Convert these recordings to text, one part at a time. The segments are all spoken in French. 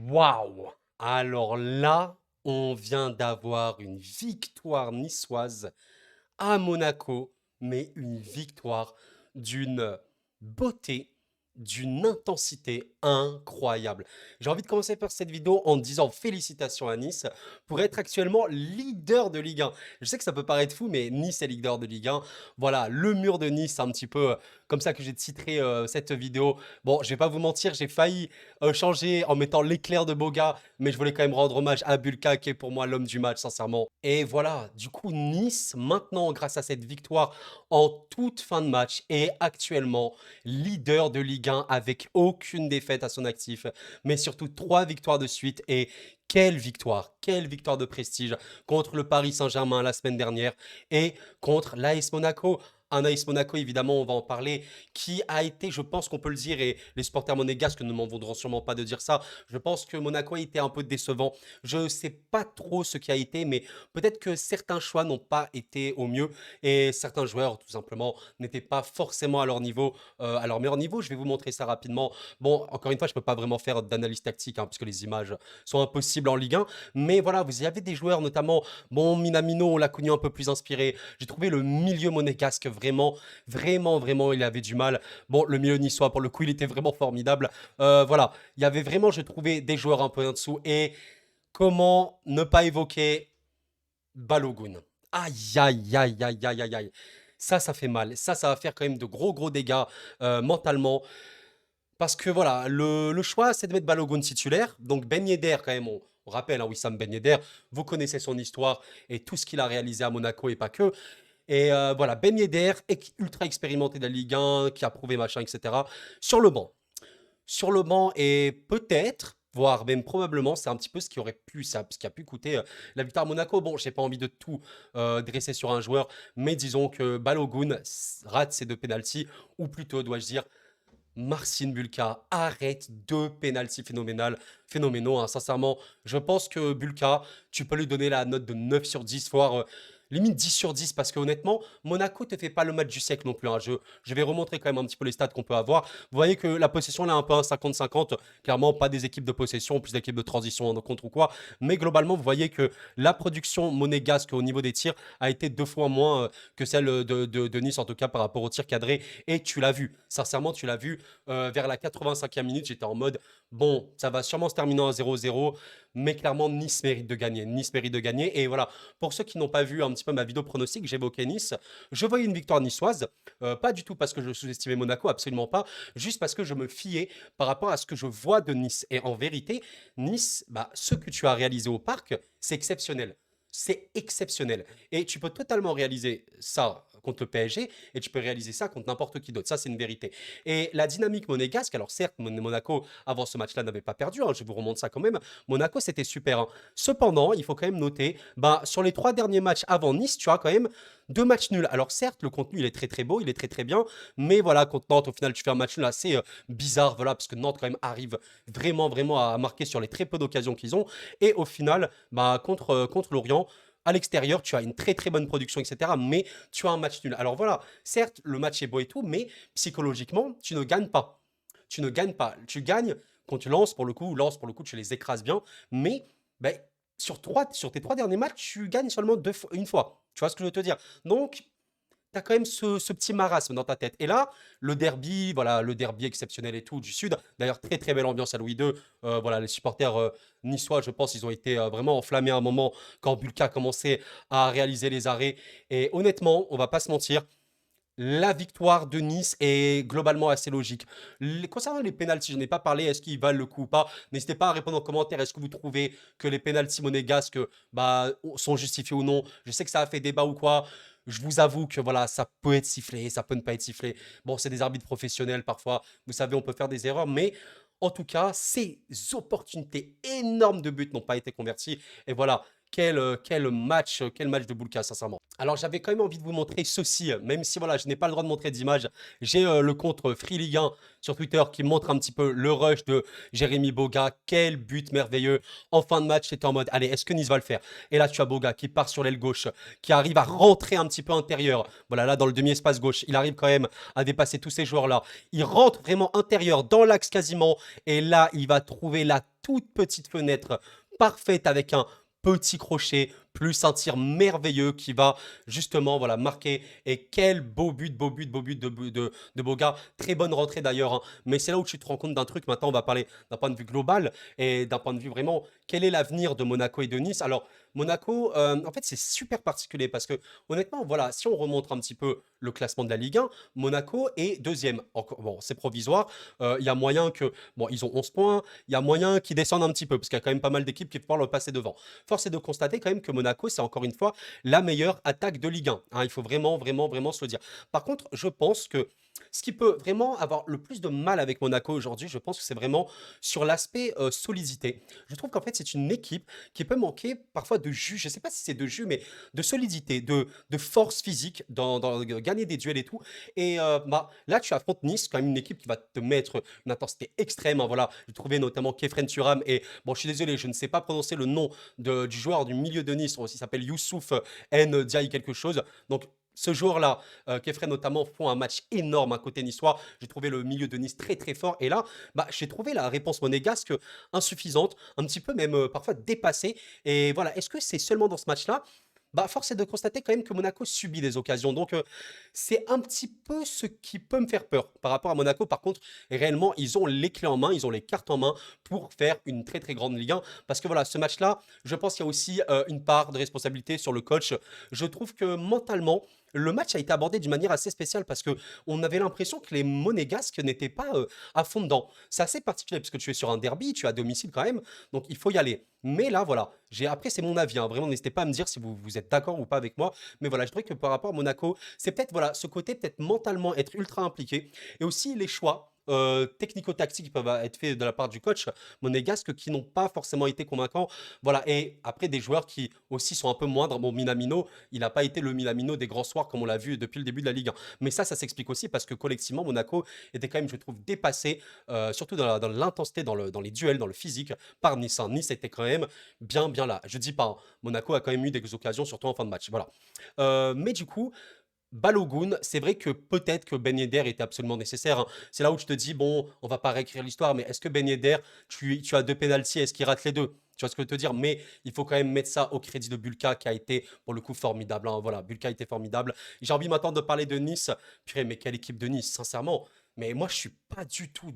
Waouh! Alors là, on vient d'avoir une victoire niçoise à Monaco, mais une victoire d'une beauté, d'une intensité incroyable. J'ai envie de commencer par cette vidéo en disant félicitations à Nice pour être actuellement leader de Ligue 1. Je sais que ça peut paraître fou, mais Nice est leader de Ligue 1. Voilà, le mur de Nice, c'est un petit peu comme ça que j'ai titré cette vidéo. Bon, je vais pas vous mentir, j'ai failli changer en mettant l'éclair de Boga, mais je voulais quand même rendre hommage à Bulka, qui est pour moi l'homme du match, sincèrement. Et voilà, du coup, Nice, maintenant, grâce à cette victoire en toute fin de match, est actuellement leader de Ligue 1 avec aucune défaite à son actif, mais surtout 3 victoires de suite. Et quelle victoire de prestige contre le Paris Saint-Germain la semaine dernière et contre l'AS Monaco. Un AS Monaco, évidemment, on va en parler, qui a été, je pense qu'on peut le dire, et les supporters monégasques ne m'en voudront sûrement pas de dire ça, je pense que Monaco a été un peu décevant. Je ne sais pas trop ce qui a été, mais peut-être que certains choix n'ont pas été au mieux et certains joueurs, tout simplement, n'étaient pas forcément à leur niveau, à leur meilleur niveau. Je vais vous montrer ça rapidement. Bon, encore une fois, je ne peux pas vraiment faire d'analyse tactique, hein, puisque les images sont impossibles en Ligue 1. Mais voilà, vous y avez des joueurs, notamment, bon, Minamino, on l'a connu un peu plus inspiré. J'ai trouvé le milieu monégasque vraiment, vraiment, vraiment, il avait du mal. Bon, le milieu niçois, pour le coup, il était vraiment formidable. Voilà, il y avait vraiment, je trouvais, des joueurs un peu en dessous. Et comment ne pas évoquer Balogun? Aïe, aïe, aïe, aïe, aïe, aïe, aïe. Ça fait mal. Ça va faire quand même de gros, gros dégâts mentalement. Parce que voilà, le choix, c'est de mettre Balogun titulaire. Donc Ben Yedder, quand même, on rappelle, hein, Wissam Ben Yedder, vous connaissez son histoire et tout ce qu'il a réalisé à Monaco et pas que. Et voilà, Ben Yedder, ultra expérimenté de la Ligue 1, qui a prouvé machin, etc. Sur le banc. Sur le banc et peut-être, voire même probablement, c'est un petit peu ce qui aurait pu, ça, ce qui a pu coûter la victoire à Monaco. Bon, j'ai pas envie de tout dresser sur un joueur, mais disons que Balogun rate ses deux pénaltys, ou plutôt, dois-je dire, Marcin Bulka arrête deux pénaltys phénoménaux, hein. Sincèrement, je pense que Bulka, tu peux lui donner la note de 9 sur 10, voire limite 10 sur 10, parce que honnêtement, Monaco te fait pas le match du siècle non plus, hein. Je vais remontrer quand même un petit peu les stats qu'on peut avoir. Vous voyez que la possession là, est un peu un 50-50. Clairement, pas des équipes de possession, plus d'équipes de transition en contre ou quoi. Mais globalement, vous voyez que la production monégasque au niveau des tirs a été 2 fois moins que celle de Nice, en tout cas par rapport aux tirs cadrés. Et tu l'as vu, sincèrement, tu l'as vu. Vers la 85e minute, j'étais en mode, bon, ça va sûrement se terminer en 0-0, mais clairement, Nice mérite de gagner. Nice mérite de gagner. Et voilà, pour ceux qui n'ont pas vu un petit peu ma vidéo pronostic, j'évoquais Nice. Je voyais une victoire niçoise, pas du tout parce que je sous-estimais Monaco, absolument pas, juste parce que je me fiais par rapport à ce que je vois de Nice. Et en vérité, Nice, bah, ce que tu as réalisé au parc, c'est exceptionnel. C'est exceptionnel. Et tu peux totalement réaliser ça contre le PSG et tu peux réaliser ça contre n'importe qui d'autre. Ça, c'est une vérité. Et la dynamique monégasque, alors certes, Monaco, avant ce match-là, n'avait pas perdu, hein, je vous remonte ça quand même. Monaco, c'était super, hein. Cependant, il faut quand même noter, bah, sur les 3 derniers matchs avant Nice, tu as quand même 2 matchs nuls. Alors certes, le contenu, il est très très beau, il est très très bien, mais voilà, contre Nantes, au final, tu fais un match nul assez bizarre, voilà, parce que Nantes, quand même, arrive vraiment, vraiment à marquer sur les très peu d'occasions qu'ils ont. Et au final, bah, contre Lorient, à l'extérieur, tu as une très très bonne production, etc. Mais tu as un match nul. Alors voilà, certes, le match est beau et tout, mais psychologiquement, tu ne gagnes pas. Tu ne gagnes pas. Tu gagnes quand tu lances, pour le coup, tu les écrases bien. Mais ben, sur tes 3 derniers matchs, tu gagnes seulement une fois. Tu vois ce que je veux te dire? Donc, tu as quand même ce petit marasme dans ta tête. Et là, le derby, voilà, le derby exceptionnel et tout du Sud. D'ailleurs, très très belle ambiance à Louis II. Voilà, les supporters niçois, je pense, ils ont été vraiment enflammés à un moment quand Bulka a commencé à réaliser les arrêts. Et honnêtement, on va pas se mentir, la victoire de Nice est globalement assez logique. Concernant les pénaltys, je n'ai pas parlé, est-ce qu'ils valent le coup ou pas? N'hésitez pas à répondre en commentaire, est-ce que vous trouvez que les pénaltys monégasques bah, sont justifiés ou non? Je sais que ça a fait débat ou quoi. Je vous avoue que voilà, ça peut être sifflé, ça peut ne pas être sifflé. Bon, c'est des arbitres professionnels parfois, vous savez, on peut faire des erreurs, mais en tout cas, ces opportunités énormes de buts n'ont pas été converties. Et voilà, quel match de Boulka, sincèrement. Alors, j'avais quand même envie de vous montrer ceci, même si voilà, je n'ai pas le droit de montrer d'image. J'ai le compte Free Ligue 1 sur Twitter qui montre un petit peu le rush de Jérémy Boga. Quel but merveilleux. En fin de match, c'était en mode, allez, est-ce que Nice va le faire? Et là, tu as Boga qui part sur l'aile gauche, qui arrive à rentrer un petit peu intérieur. Voilà, là, dans le demi-espace gauche, il arrive quand même à dépasser tous ces joueurs-là. Il rentre vraiment intérieur, dans l'axe quasiment. Et là, il va trouver la toute petite fenêtre parfaite avec un petit crochet, plus un tir merveilleux qui va justement voilà, marquer. Et quel beau but de Boga. Très bonne rentrée d'ailleurs, hein. Mais c'est là où tu te rends compte d'un truc. Maintenant, on va parler d'un point de vue global et d'un point de vue vraiment, quel est l'avenir de Monaco et de Nice. Alors, Monaco, en fait, c'est super particulier parce que honnêtement, voilà, si on remonte un petit peu le classement de la Ligue 1, Monaco est deuxième. Bon, c'est provisoire. Il y a moyen que, bon, ils ont 11 points. Il y a moyen qu'ils descendent un petit peu parce qu'il y a quand même pas mal d'équipes qui vont pouvoir le passer devant. Force est de constater quand même que Monaco, c'est encore une fois la meilleure attaque de Ligue 1, hein. Il faut vraiment se le dire. Par contre, je pense que ce qui peut vraiment avoir le plus de mal avec Monaco aujourd'hui, je pense que c'est vraiment sur l'aspect solidité. Je trouve qu'en fait, c'est une équipe qui peut manquer parfois de jus. Je ne sais pas si c'est de jus, mais de solidité, de force physique dans gagner des duels et tout. Et bah, là, tu affrontes Nice, quand même une équipe qui va te mettre une intensité extrême, hein. Voilà, j'ai trouvé notamment Kefren Turam et bon, je suis désolé, je ne sais pas prononcer le nom du joueur du milieu de Nice. Il s'appelle Youssouf N. Diaye quelque chose. Donc, ce joueur-là, Kefren notamment, font un match énorme à côté niçois. J'ai trouvé le milieu de Nice très très fort. Et là, bah, j'ai trouvé la réponse monégasque insuffisante, un petit peu même parfois dépassée. Et voilà, est-ce que c'est seulement dans ce match-là? Bah, force est de constater quand même que Monaco subit des occasions. Donc, c'est un petit peu ce qui peut me faire peur par rapport à Monaco. Par contre, réellement, ils ont les clés en main, ils ont les cartes en main pour faire une très très grande Ligue 1. Parce que voilà, ce match-là, je pense qu'il y a aussi une part de responsabilité sur le coach. Je trouve que mentalement, le match a été abordé d'une manière assez spéciale parce que on avait l'impression que les Monégasques n'étaient pas à fond dedans. C'est assez particulier parce que tu es sur un derby, tu es à domicile quand même, donc il faut y aller. Mais là, voilà, après c'est mon avis, hein. Vraiment, n'hésitez pas à me dire si vous êtes d'accord ou pas avec moi. Mais voilà, je dirais que par rapport à Monaco, c'est peut-être voilà, ce côté peut-être mentalement être ultra impliqué et aussi les choix technico-tactiques qui peuvent être faits de la part du coach monégasque qui n'ont pas forcément été convaincants. Voilà, et après des joueurs qui aussi sont un peu moindres. Bon, Minamino, il n'a pas été le Minamino des grands soirs comme on l'a vu depuis le début de la Ligue 1. Mais ça s'explique aussi parce que collectivement, Monaco était quand même, je trouve, dépassé, surtout dans l'intensité, dans les duels, dans le physique, par Nice, hein. Nice était quand même bien là. Je dis pas, hein, Monaco a quand même eu des occasions, surtout en fin de match. Voilà. Mais du coup, Balogun, c'est vrai que peut-être que Ben Yedder était absolument nécessaire, hein. C'est là où je te dis, bon, on va pas réécrire l'histoire, mais est-ce que Ben Yedder, tu as deux pénaltys, est-ce qu'il rate les deux? Tu vois ce que je veux te dire? Mais il faut quand même mettre ça au crédit de Bulka qui a été pour le coup formidable, hein. Voilà, Bulka a été formidable. J'ai envie maintenant de parler de Nice. Purée, mais quelle équipe de Nice, sincèrement. Mais moi, je suis pas du tout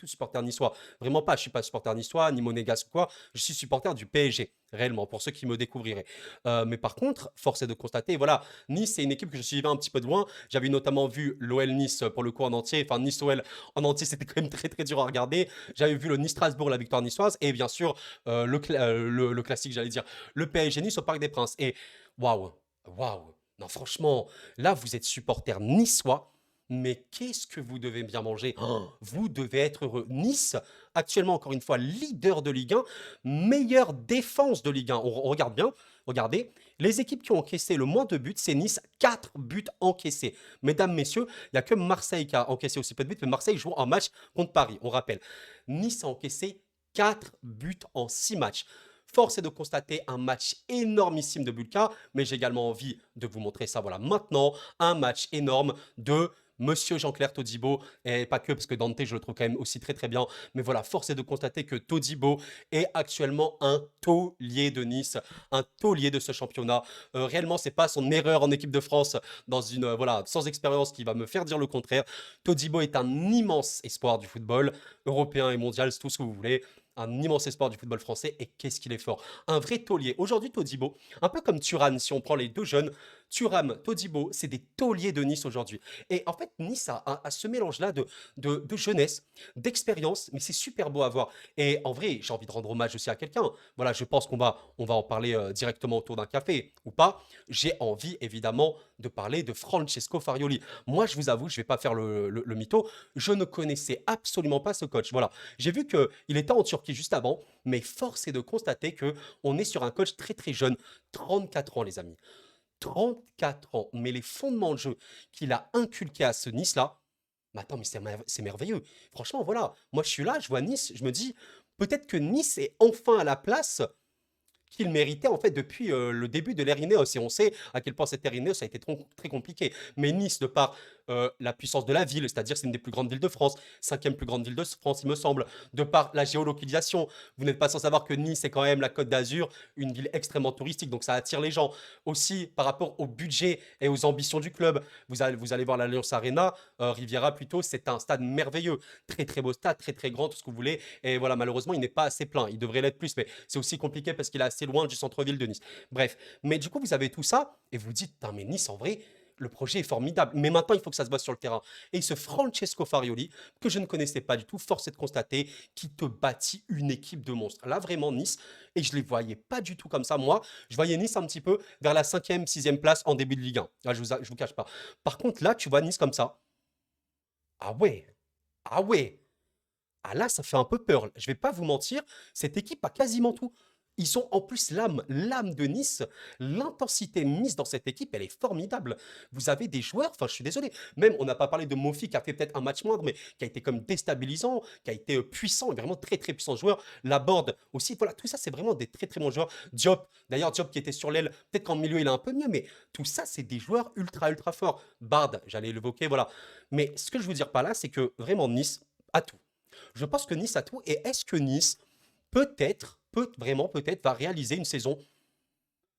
supporter niçois. Vraiment pas. Je suis pas supporter niçois, ni monégasque ou quoi. Je suis supporter du PSG, réellement, pour ceux qui me découvriraient. Mais par contre, force est de constater, voilà, Nice, c'est une équipe que je suivais un petit peu de loin. J'avais notamment vu l'OL Nice pour le coup en entier. Enfin, Nice-OL en entier, c'était quand même très très dur à regarder. J'avais vu le Nice-Strasbourg, la victoire niçoise. Et bien sûr, le classique, j'allais dire, le PSG Nice au Parc des Princes. Et waouh, waouh. Non, franchement, là, vous êtes supporter niçois. Mais qu'est-ce que vous devez bien manger? Oh, vous devez être heureux. Nice, actuellement, encore une fois, leader de Ligue 1, meilleure défense de Ligue 1. On regarde bien, regardez, les équipes qui ont encaissé le moins de buts, c'est Nice, 4 buts encaissés. Mesdames, messieurs, il n'y a que Marseille qui a encaissé aussi peu de buts, mais Marseille joue un match contre Paris, on rappelle. Nice a encaissé 4 buts en 6 matchs. Force est de constater un match énormissime de Bulka, mais j'ai également envie de vous montrer ça. Voilà, maintenant, un match énorme de Monsieur Jean-Claire Todibo, et pas que, parce que Dante, je le trouve quand même aussi très très bien. Mais voilà, force est de constater que Todibo est actuellement un taulier de Nice, un taulier de ce championnat. Réellement, c'est pas son erreur en équipe de France dans une voilà sans expérience qui va me faire dire le contraire. Todibo est un immense espoir du football européen et mondial, c'est tout ce que vous voulez. Un immense espoir du football français et qu'est-ce qu'il est fort. Un vrai taulier. Aujourd'hui, Todibo, un peu comme Thuram, si on prend les deux jeunes, Thuram, Todibo, c'est des tauliers de Nice aujourd'hui. Et en fait, Nice a ce mélange-là de jeunesse, d'expérience, mais c'est super beau à voir. Et en vrai, j'ai envie de rendre hommage aussi à quelqu'un. Voilà, je pense qu'on va en parler directement autour d'un café ou pas. J'ai envie, évidemment, de parler de Francesco Farioli. Moi, je vous avoue, je vais pas faire le mytho, je ne connaissais absolument pas ce coach. Voilà, j'ai vu qu'il était en Turquie juste avant, mais force est de constater que on est sur un coach très très jeune, 34 ans les amis. 34 ans, mais les fondements de jeu qu'il a inculqués à ce Nice-là, mais attends, mais c'est merveilleux. Franchement, voilà, moi je suis là, je vois Nice, je me dis, peut-être que Nice est enfin à la place qu'il méritait en fait depuis le début de l'ère Ineos. Et on sait à quel point cette ère Ineos a été très compliquée. Mais Nice, de par la puissance de la ville, c'est-à-dire c'est une des plus grandes villes de France, cinquième plus grande ville de France, il me semble, de par la géolocalisation. Vous n'êtes pas sans savoir que Nice est quand même la Côte d'Azur, une ville extrêmement touristique, donc ça attire les gens. Aussi, par rapport au budget et aux ambitions du club, vous allez voir l'Alliance Arena, Riviera plutôt, c'est un stade merveilleux, très très beau stade, très très grand, tout ce que vous voulez. Et voilà, malheureusement, il n'est pas assez plein. Il devrait l'être plus, mais c'est aussi compliqué parce qu'il est assez loin du centre-ville de Nice. Bref, mais du coup, vous avez tout ça et vous dites, putain, mais Nice, en vrai, le projet est formidable. Mais maintenant, il faut que ça se bosse sur le terrain. Et ce Francesco Farioli, que je ne connaissais pas du tout, force est de constater, qui te bâtit une équipe de monstres. Là, vraiment, Nice, et je ne les voyais pas du tout comme ça. Moi, je voyais Nice un petit peu vers la cinquième, sixième place en début de Ligue 1. Là, je vous cache pas. Par contre, là, tu vois Nice comme ça. Ah ouais, ah ouais. Ah là, ça fait un peu peur. Je vais pas vous mentir, cette équipe a quasiment tout. Ils ont en plus l'âme de Nice, l'intensité Nice dans cette équipe, elle est formidable. Vous avez des joueurs, enfin je suis désolé, même on n'a pas parlé de Mofi qui a fait peut-être un match moindre, mais qui a été comme déstabilisant, qui a été puissant, vraiment très très puissant joueur. Laborde aussi, voilà, tout ça c'est vraiment des très très bons joueurs. Diop, d'ailleurs Diop qui était sur l'aile, peut-être qu'en milieu il est un peu mieux, mais tout ça c'est des joueurs ultra ultra forts. Bard, j'allais l'évoquer, voilà. Mais ce que je veux dire par là, c'est que vraiment Nice a tout. Je pense que Nice a tout. Et est-ce que Nice, peut-être, vraiment peut-être, va réaliser une saison,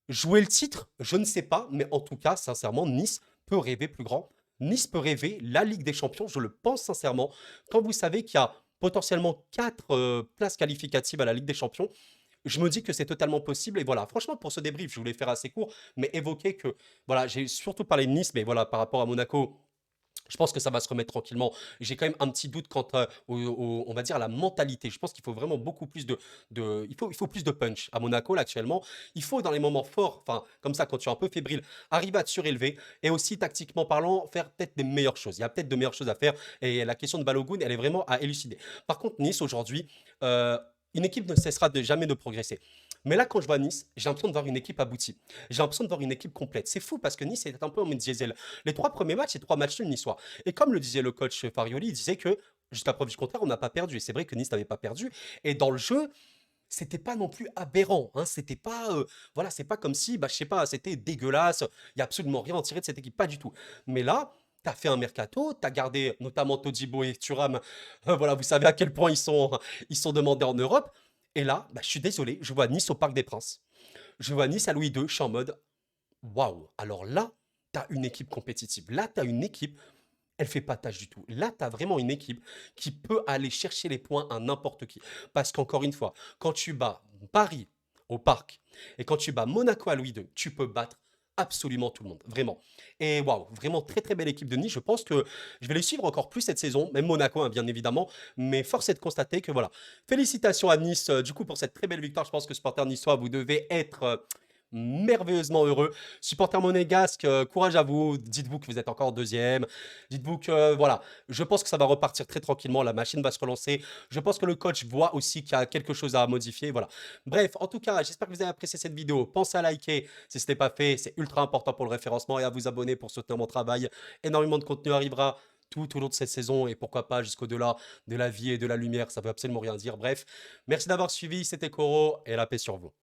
jouer le titre? Je ne sais pas. Mais en tout cas, sincèrement, Nice peut rêver plus grand. Nice peut rêver la Ligue des Champions, je le pense sincèrement. Quand vous savez qu'il y a potentiellement 4 places qualificatives à la Ligue des Champions, je me dis que c'est totalement possible. Et voilà, franchement, pour ce débrief, je voulais faire assez court, mais évoquer que, voilà, j'ai surtout parlé de Nice, mais voilà, par rapport à Monaco, je pense que ça va se remettre tranquillement. J'ai quand même un petit doute quant on va dire, à la mentalité. Je pense qu'il faut vraiment beaucoup plus il faut plus de punch à Monaco, là, actuellement. Il faut, dans les moments forts, enfin, comme ça, quand tu es un peu fébrile, arriver à te surélever et aussi, tactiquement parlant, faire peut-être des meilleures choses. Il y a peut-être de meilleures choses à faire et la question de Balogun, elle est vraiment à élucider. Par contre, Nice, aujourd'hui, une équipe ne cessera de jamais de progresser. Mais là, quand je vois Nice, j'ai l'impression de voir une équipe aboutie. J'ai l'impression de voir une équipe complète. C'est fou parce que Nice est un peu en mode diesel. Les 3 premiers matchs, c'est 3 matchs nuls niçois. Et comme le disait le coach Farioli, il disait que, jusqu'à preuve du contraire, on n'a pas perdu. Et c'est vrai que Nice n'avait pas perdu. Et dans le jeu, c'était pas non plus aberrant. Hein. C'était pas, voilà, c'est pas comme si, bah, je sais pas, c'était dégueulasse. Il y a absolument rien à tirer de cette équipe, pas du tout. Mais là, tu as fait un mercato, tu as gardé notamment Todibo et Thuram. Voilà, vous savez à quel point ils sont demandés en Europe. Et là, bah, je suis désolé, je vois Nice au Parc des Princes. Je vois Nice à Louis II, je suis en mode waouh. Alors là, tu as une équipe compétitive. Là, tu as une équipe, elle fait pas tâche du tout. Là, tu as vraiment une équipe qui peut aller chercher les points à n'importe qui. Parce qu'encore une fois, quand tu bats Paris au Parc et quand tu bats Monaco à Louis II, tu peux battre absolument tout le monde, vraiment. Et waouh, vraiment très très belle équipe de Nice. Je pense que je vais les suivre encore plus cette saison, même Monaco, hein, bien évidemment. Mais force est de constater que voilà. Félicitations à Nice, du coup, pour cette très belle victoire. Je pense que supporter niçois, vous devez être merveilleusement heureux. Supporter monégasque, courage à vous. Dites-vous que vous êtes encore deuxième. Dites-vous que, voilà, je pense que ça va repartir très tranquillement. La machine va se relancer. Je pense que le coach voit aussi qu'il y a quelque chose à modifier. Voilà. Bref, en tout cas, j'espère que vous avez apprécié cette vidéo. Pensez à liker si ce n'est pas fait. C'est ultra important pour le référencement et à vous abonner pour soutenir mon travail. Énormément de contenu arrivera tout au long de cette saison et pourquoi pas jusqu'au-delà de la vie et de la lumière. Ça veut absolument rien dire. Bref, merci d'avoir suivi. C'était Koro et la paix sur vous.